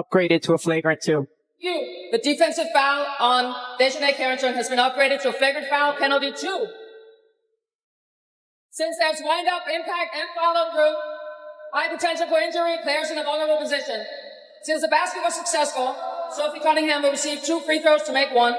upgraded to a flagrant 2. The defensive foul on Dejanay Carrington has been upgraded to a flagrant foul penalty 2. Since there's wind-up, impact, and follow-through, high potential for injury, players in a vulnerable position. Since the basket was successful, Sophie Cunningham will receive 2 free throws to make 1.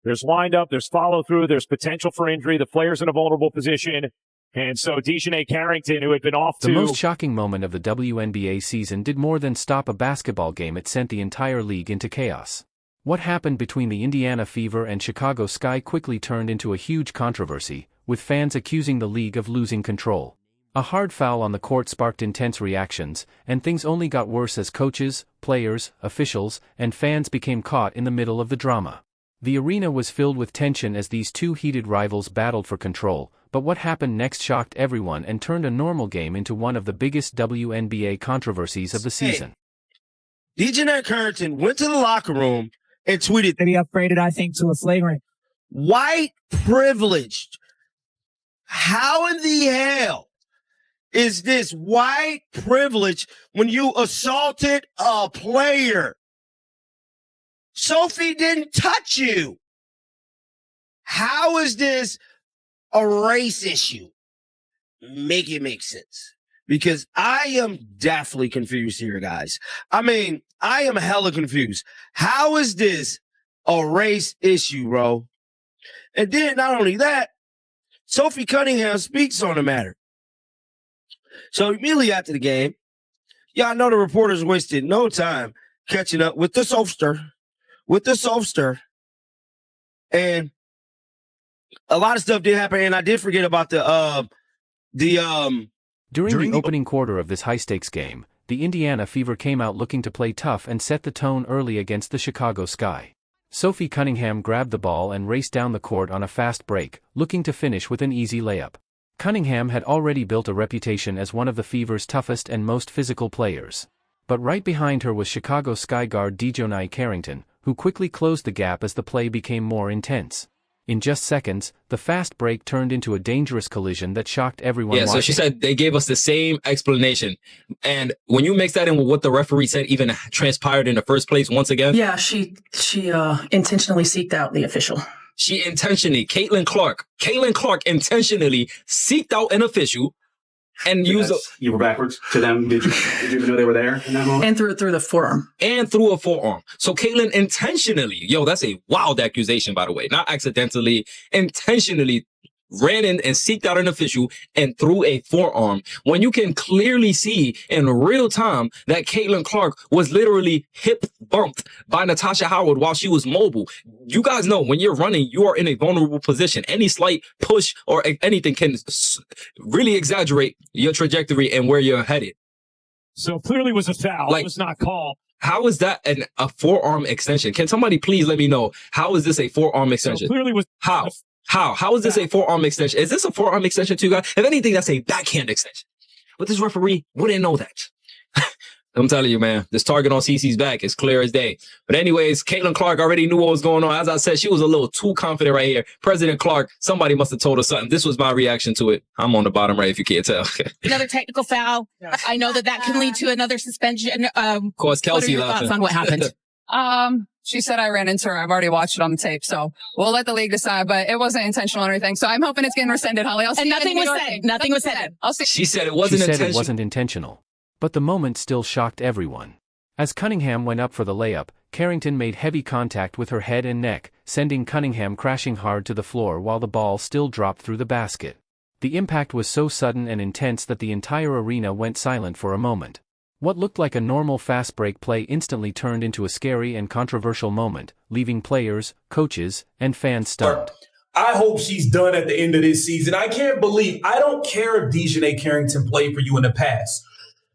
There's wind-up, there's follow-through, there's potential for injury, the player's in a vulnerable position. And so Dejanay Carrington, who had been off to... The most shocking moment of the WNBA season did more than stop a basketball game. It sent the entire league into chaos. What happened between the Indiana Fever and Chicago Sky quickly turned into a huge controversy, with fans accusing the league of losing control. A hard foul on the court sparked intense reactions, and things only got worse as coaches, players, officials, and fans became caught in the middle of the drama. The arena was filled with tension as these two heated rivals battled for control, but what happened next shocked everyone and turned a normal game into one of the biggest WNBA controversies of the season. Dejanay Carrington went to the locker room and tweeted that he upgraded, I think, to a flagrant. White privileged. How in the hell is this white privilege when you assaulted a player? Sophie didn't touch you. How is this a race issue? Make it make sense. Because I am definitely confused here, guys. I mean, I am hella confused. How is this a race issue, bro? And then not only that, Sophie Cunningham speaks on the matter. So immediately after the game, y'all know the reporters wasted no time catching up with the soapster. And a lot of stuff did happen, and I did forget about During the opening quarter of this high-stakes game, the Indiana Fever came out looking to play tough and set the tone early against the Chicago Sky. Sophie Cunningham grabbed the ball and raced down the court on a fast break, looking to finish with an easy layup. Cunningham had already built a reputation as one of the Fever's toughest and most physical players. But right behind her was Chicago Sky guard Dejanay Carrington, who quickly closed the gap as the play became more intense. In just seconds, the fast break turned into a dangerous collision that shocked everyone watching. So she said they gave us the same explanation. And when you mix that in with what the referee said even transpired in the first place once again. Yeah, she intentionally seeked out the official. Caitlin Clark intentionally seeked out an official and used you were backwards to them. Did you even know they were there in that moment? And through the forearm. And through a forearm. So Caitlin intentionally, that's a wild accusation, by the way, not accidentally, intentionally ran in and seeked out an official and threw a forearm. When you can clearly see in real time that Caitlin Clark was literally hip bumped by Natasha Howard while she was mobile. You guys know when you're running, you are in a vulnerable position. Any slight push or anything can really exaggerate your trajectory and where you're headed. So clearly was a foul. It was not called. How is that a forearm extension? Can somebody please let me know, how is this a forearm extension? So clearly was How is this a forearm extension? Is this a forearm extension to you guys? If anything, that's a backhand extension. But this referee wouldn't know that. I'm telling you, man, this target on CeCe's back is clear as day. But anyways, Caitlin Clark already knew what was going on. As I said, she was a little too confident right here. President Clark, somebody must have told her something. This was my reaction to it. I'm on the bottom right if you can't tell. Another technical foul. I know that can lead to another suspension. Of course, Kelsey what are your thoughts on what happened? She said I ran into her. I've already watched it on the tape, so we'll let the league decide, but it wasn't intentional or anything. So I'm hoping it's getting rescinded, Holly. And nothing was said. Nothing was said. I'll see. She said it wasn't intentional. But the moment still shocked everyone. As Cunningham went up for the layup, Carrington made heavy contact with her head and neck, sending Cunningham crashing hard to the floor while the ball still dropped through the basket. The impact was so sudden and intense that the entire arena went silent for a moment. What looked like a normal fast break play instantly turned into a scary and controversial moment, leaving players, coaches, and fans stunned. I hope she's done at the end of this season. I don't care if Dejanay Carrington played for you in the past.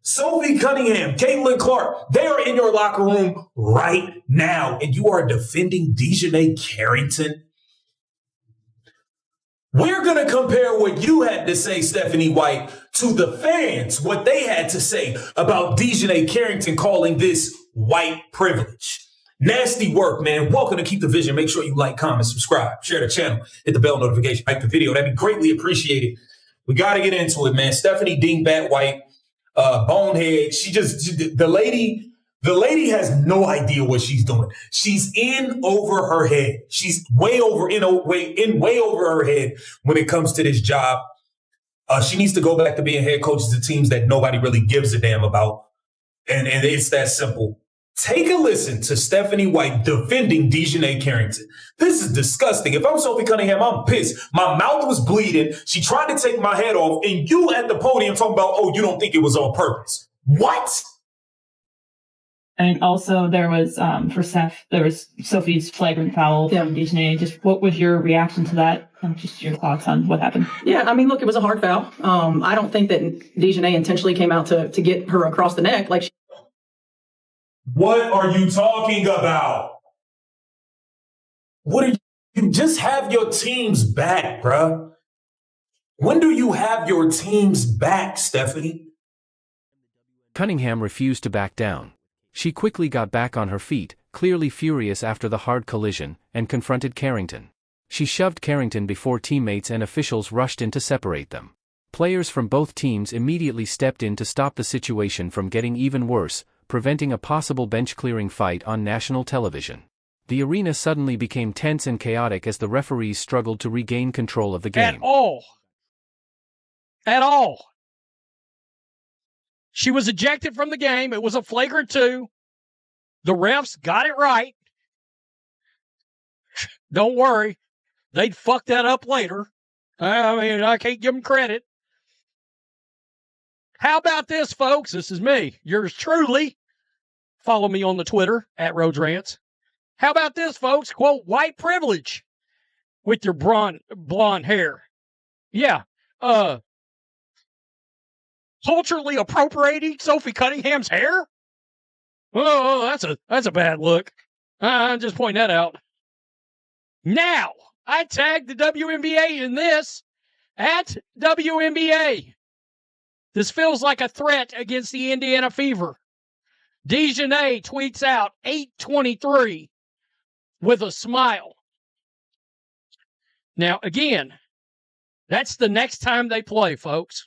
Sophie Cunningham, Caitlin Clark, they are in your locker room right now, and you are defending Dejanay Carrington. We're going to compare what you had to say, Stephanie White, to the fans, what they had to say about Dejanay Carrington calling this white privilege. Nasty work, man. Welcome to Keep the Vision. Make sure you like, comment, subscribe, share the channel, hit the bell notification, like the video. That'd be greatly appreciated. We got to get into it, man. Stephanie Dingbat White, bonehead. The lady has no idea what she's doing. She's in over her head. She's way over her head when it comes to this job. She needs to go back to being head coaches of teams that nobody really gives a damn about. And it's that simple. Take a listen to Stephanie White defending DiJonai Carrington. This is disgusting. If I'm Sophie Cunningham, I'm pissed. My mouth was bleeding. She tried to take my head off, and you at the podium talking about, oh, you don't think it was on purpose. What? And also there was, for Steph, there was Sophie's flagrant foul from DiJonai. Just what was your reaction to that? Just your thoughts on what happened. Yeah, I mean, look, it was a hard foul. I don't think that DiJonai intentionally came out to get her across the neck. What are you talking about? You just have your team's back, bruh. When do you have your team's back, Stephanie? Cunningham refused to back down. She quickly got back on her feet, clearly furious after the hard collision, and confronted Carrington. She shoved Carrington before teammates and officials rushed in to separate them. Players from both teams immediately stepped in to stop the situation from getting even worse, preventing a possible bench-clearing fight on national television. The arena suddenly became tense and chaotic as the referees struggled to regain control of the game. At all. She was ejected from the game. It was a flagrant 2. The refs got it right. Don't worry. They'd fuck that up later. I mean, I can't give them credit. How about this, folks? This is me, yours truly. Follow me on the Twitter, @Rhodes How about this, folks? Quote, white privilege with your blonde hair. Yeah. Culturally appropriating Sophie Cunningham's hair? Oh, that's a bad look. I'm just pointing that out. Now, I tagged the WNBA in this @WNBA. This feels like a threat against the Indiana Fever. DiJonai tweets out 8:23 with a smile. Now, again, that's the next time they play, folks.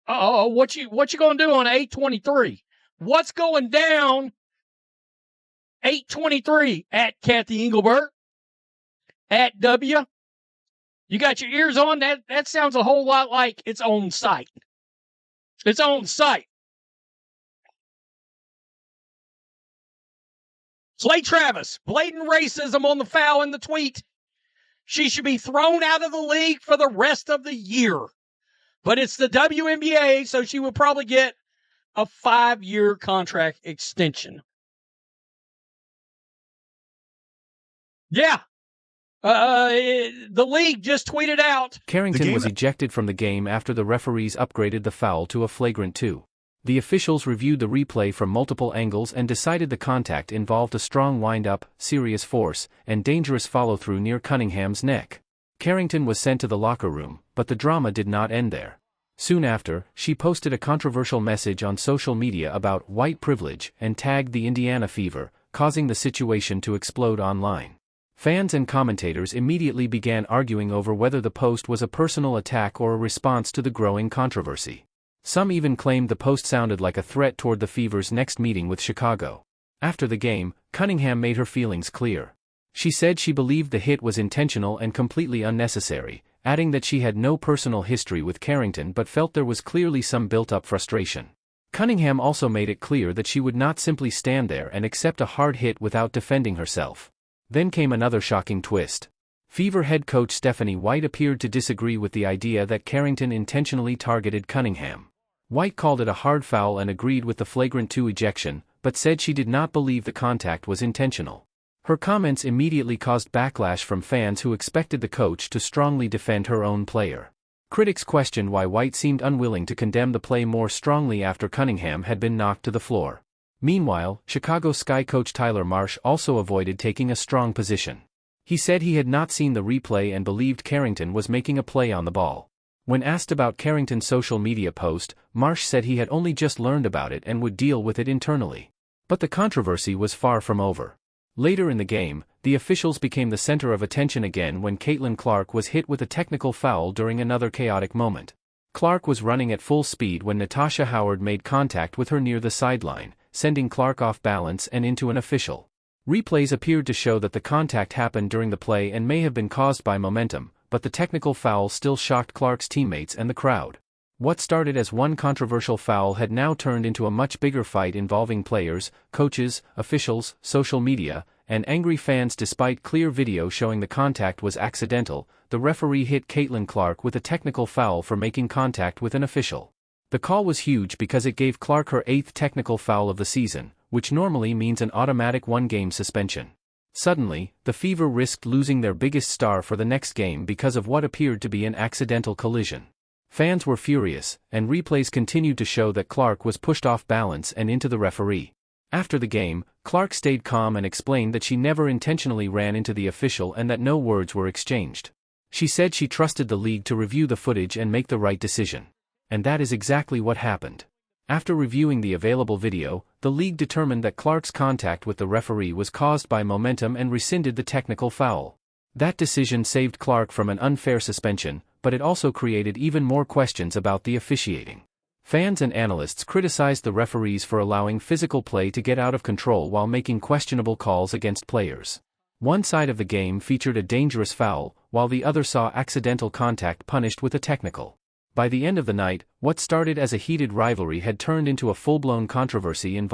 What you gonna do on 8:23? What's going down 8:23 at Kathy Engelbert? At W? You got your ears on? That sounds a whole lot like its own site. Its own site. Clay Travis, blatant racism on the foul in the tweet. She should be thrown out of the league for the rest of the year. But it's the WNBA, so she would probably get a 5-year contract extension. Yeah. The league just tweeted out. Carrington was ejected from the game after the referees upgraded the foul to a flagrant 2. The officials reviewed the replay from multiple angles and decided the contact involved a strong wind-up, serious force, and dangerous follow-through near Cunningham's neck. Carrington was sent to the locker room, but the drama did not end there. Soon after, she posted a controversial message on social media about white privilege and tagged the Indiana Fever, causing the situation to explode online. Fans and commentators immediately began arguing over whether the post was a personal attack or a response to the growing controversy. Some even claimed the post sounded like a threat toward the Fever's next meeting with Chicago. After the game, Cunningham made her feelings clear. She said she believed the hit was intentional and completely unnecessary, adding that she had no personal history with Carrington but felt there was clearly some built-up frustration. Cunningham also made it clear that she would not simply stand there and accept a hard hit without defending herself. Then came another shocking twist. Fever head coach Stephanie White appeared to disagree with the idea that Carrington intentionally targeted Cunningham. White called it a hard foul and agreed with the flagrant 2 ejection, but said she did not believe the contact was intentional. Her comments immediately caused backlash from fans who expected the coach to strongly defend her own player. Critics questioned why White seemed unwilling to condemn the play more strongly after Cunningham had been knocked to the floor. Meanwhile, Chicago Sky coach Tyler Marsh also avoided taking a strong position. He said he had not seen the replay and believed Carrington was making a play on the ball. When asked about Carrington's social media post, Marsh said he had only just learned about it and would deal with it internally. But the controversy was far from over. Later in the game, the officials became the center of attention again when Caitlin Clark was hit with a technical foul during another chaotic moment. Clark was running at full speed when Natasha Howard made contact with her near the sideline, sending Clark off balance and into an official. Replays appeared to show that the contact happened during the play and may have been caused by momentum, but the technical foul still shocked Clark's teammates and the crowd. What started as one controversial foul had now turned into a much bigger fight involving players, coaches, officials, social media, and angry fans. Despite clear video showing the contact was accidental, the referee hit Caitlin Clark with a technical foul for making contact with an official. The call was huge because it gave Clark her 8th technical foul of the season, which normally means an automatic one-game suspension. Suddenly, the Fever risked losing their biggest star for the next game because of what appeared to be an accidental collision. Fans were furious, and replays continued to show that Clark was pushed off balance and into the referee. After the game, Clark stayed calm and explained that she never intentionally ran into the official and that no words were exchanged. She said she trusted the league to review the footage and make the right decision. And that is exactly what happened. After reviewing the available video, the league determined that Clark's contact with the referee was caused by momentum and rescinded the technical foul. That decision saved Clark from an unfair suspension, but it also created even more questions about the officiating. Fans and analysts criticized the referees for allowing physical play to get out of control while making questionable calls against players. One side of the game featured a dangerous foul, while the other saw accidental contact punished with a technical. By the end of the night, what started as a heated rivalry had turned into a full-blown controversy involving